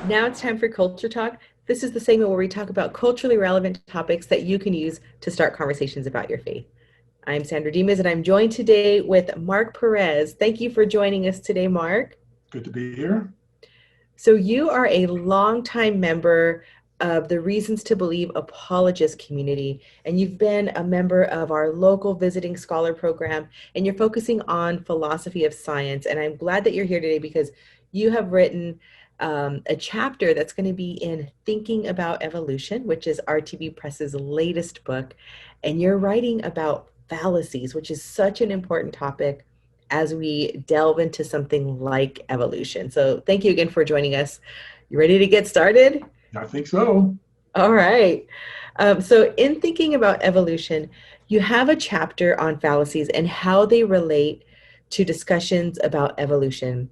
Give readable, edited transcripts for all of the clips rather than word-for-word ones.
Now it's time for Culture Talk. This is the segment where we talk about culturally relevant topics that you can use to start conversations about your faith. I'm Sandra Dimas, and I'm joined today with Mark Perez. Thank you for joining us today, Mark. Good to be here. So you are a longtime member of the Reasons to Believe Apologist community, and you've been a member of our local visiting scholar program, and you're focusing on philosophy of science. And I'm glad that you're here today because you have written a chapter that's going to be in Thinking About Evolution, which is RTB Press's latest book. And you're writing about fallacies, which is such an important topic as we delve into something like evolution. So thank you again for joining us. You ready to get started? I think so. All right. So in Thinking About Evolution, you have a chapter on fallacies and how they relate to discussions about evolution.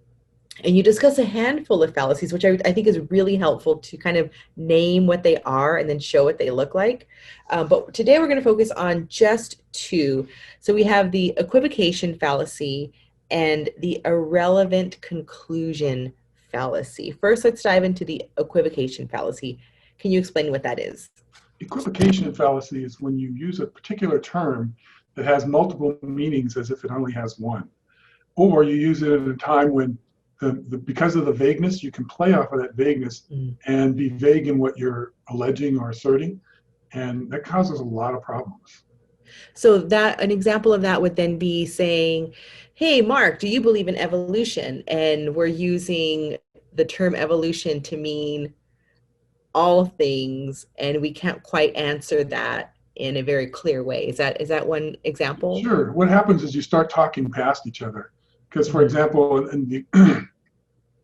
And you discuss a handful of fallacies, which I think is really helpful to kind of name what they are and then show what they look like. But today we're going to focus on just two. So we have the equivocation fallacy and the irrelevant conclusion fallacy. First, let's dive into the equivocation fallacy. Can you explain what that is? Equivocation fallacy is when you use a particular term that has multiple meanings as if it only has one. Or you use it at a time when because of the vagueness, you can play off of that vagueness and be vague in what you're alleging or asserting. And that causes a lot of problems. So that an example of that would then be saying, hey, Mark, do you believe in evolution? And we're using the term evolution to mean all things, and we can't quite answer that in a very clear way. Is that one example? Sure. What happens is you start talking past each other. Because, for example, in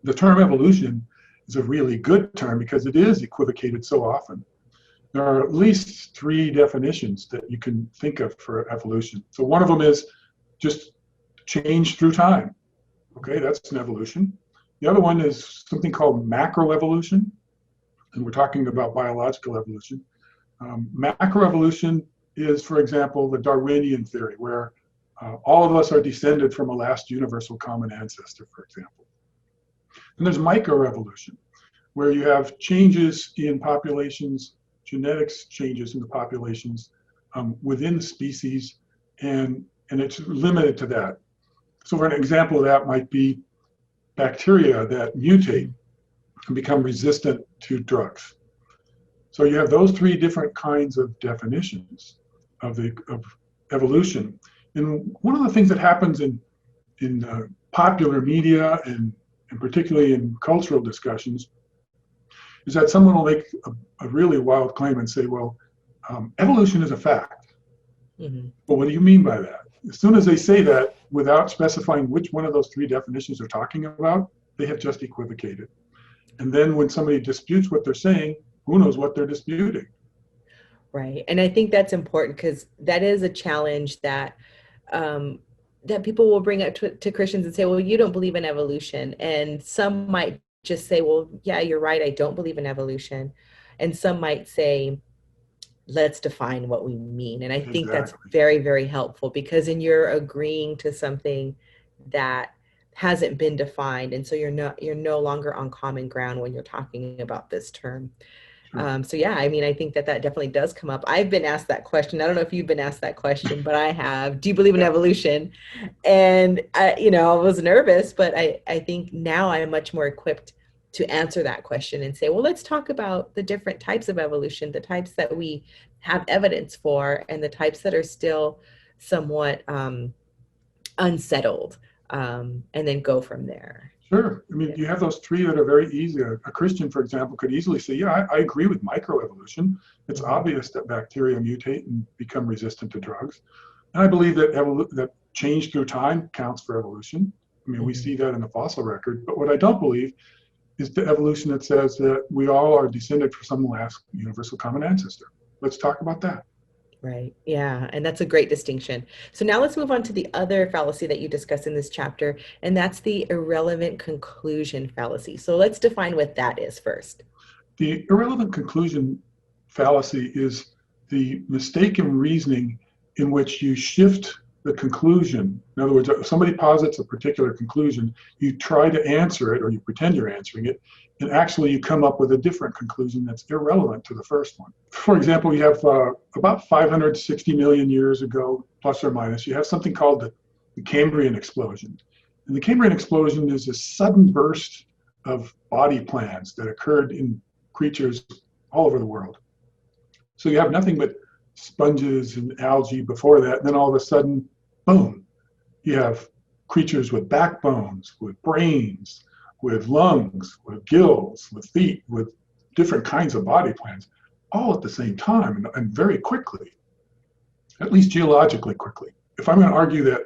the term evolution is a really good term because it is equivocated so often. There are at least three definitions that you can think of for evolution. So one of them is just change through time. Okay, that's an evolution. The other one is something called macroevolution, and we're talking about biological evolution. Macroevolution is, for example, the Darwinian theory, where all of us are descended from a last universal common ancestor, for example. And there's microevolution, where you have changes in populations, genetics changes in the populations within the species, and it's limited to that. So for an example of that might be bacteria that mutate and become resistant to drugs. So you have those three different kinds of definitions of evolution. And one of the things that happens in popular media and particularly in cultural discussions is that someone will make a really wild claim and say, well, evolution is a fact. Mm-hmm. Well, what do you mean by that? As soon as they say that without specifying which one of those three definitions they're talking about, they have just equivocated. And then when somebody disputes what they're saying, who knows what they're disputing? Right. And I think that's important because that is a challenge that that people will bring up to Christians and say, well, you don't believe in evolution. And some might just say, well, yeah, you're right, I don't believe in evolution. And some might say, let's define what we mean. And I think that's Exactly. very, very helpful because then you're agreeing to something that hasn't been defined. And so you're no longer on common ground when you're talking about this term. Sure. So yeah, I mean, I think that definitely does come up. I've been asked that question. I don't know if you've been asked that question, but I have. Do you believe in Yeah. evolution? And I was nervous, but I think now I'm much more equipped to answer that question and say, well, let's talk about the different types of evolution, the types that we have evidence for, and the types that are still somewhat unsettled, and then go from there. Sure. I mean, you have those three that are very easy. A Christian, for example, could easily say, yeah, I agree with microevolution. It's obvious that bacteria mutate and become resistant to drugs. And I believe that that change through time counts for evolution. I mean, we see that in the fossil record. But what I don't believe is the evolution that says that we all are descended from some last universal common ancestor. Let's talk about that. Right. Yeah. And that's a great distinction. So now let's move on to the other fallacy that you discuss in this chapter, and that's the irrelevant conclusion fallacy. So let's define what that is first. The irrelevant conclusion fallacy is the mistaken reasoning in which you shift the conclusion. In other words, if somebody posits a particular conclusion, you try to answer it, or you pretend you're answering it, and actually you come up with a different conclusion that's irrelevant to the first one. For example, you have about 560 million years ago, plus or minus, you have something called the Cambrian explosion. And the Cambrian explosion is a sudden burst of body plans that occurred in creatures all over the world. So you have nothing but sponges and algae before that, and then all of a sudden, boom, you have creatures with backbones, with brains, with lungs, with gills, with feet, with different kinds of body plans, all at the same time and very quickly, at least geologically quickly. If I'm going to argue that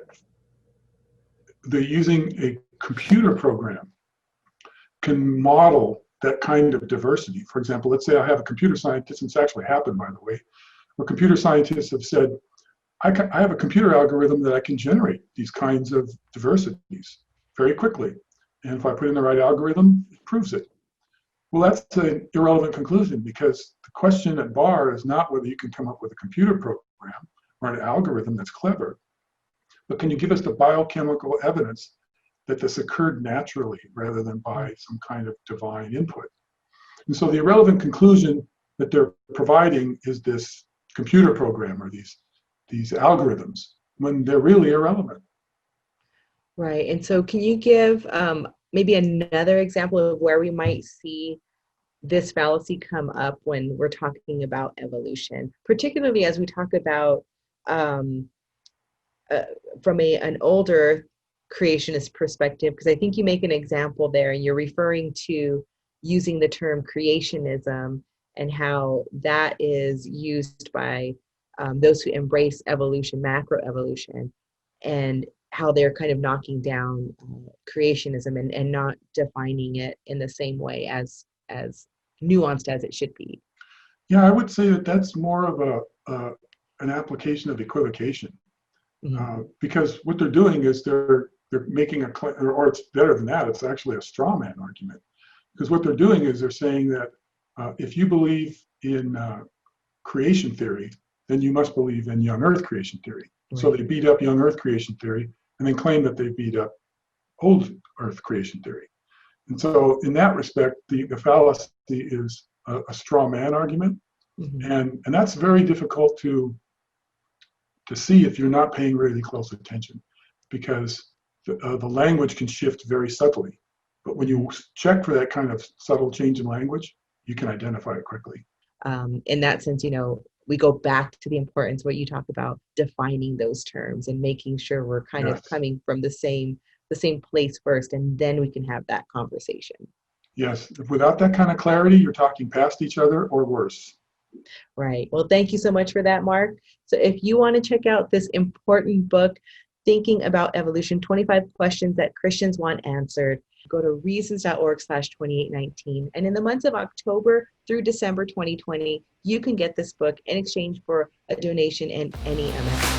using a computer program can model that kind of diversity, for example, let's say I have a computer scientist, and it's actually happened, by the way, where computer scientists have said, I have a computer algorithm that I can generate these kinds of diversities very quickly. And if I put in the right algorithm, it proves it. Well, that's an irrelevant conclusion, because the question at bar is not whether you can come up with a computer program or an algorithm that's clever, but can you give us the biochemical evidence that this occurred naturally rather than by some kind of divine input. And so the irrelevant conclusion that they're providing is this computer program or these algorithms, when they're really irrelevant. Right. And so can you give maybe another example of where we might see this fallacy come up when we're talking about evolution, particularly as we talk about from an older creationist perspective, because I think you make an example there and you're referring to using the term creationism and how that is used by those who embrace evolution, macroevolution, and how they're kind of knocking down creationism and not defining it in the same way as nuanced as it should be. Yeah, I would say that that's more of an application of equivocation, because what they're doing is they're making a claim, or it's better than that, it's actually a straw man argument. Because what they're doing is they're saying that if you believe in creation theory, then you must believe in young Earth creation theory. Right. So they beat up young Earth creation theory and then claim that they beat up old Earth creation theory. And so in that respect, the fallacy is a straw man argument. And that's very difficult to see if you're not paying really close attention, because the language can shift very subtly. But when you check for that kind of subtle change in language, you can identify it quickly. In that sense, we go back to the importance, what you talk about, defining those terms and making sure we're kind of coming from the same place first, and then we can have that conversation. Yes, without that kind of clarity, you're talking past each other or worse. Right. Well, thank you so much for that, Mark. So if you want to check out this important book, Thinking About Evolution, 25 Questions That Christians Want Answered, go to reasons.org/2819. And in the months of October through December 2020, you can get this book in exchange for a donation in any amount.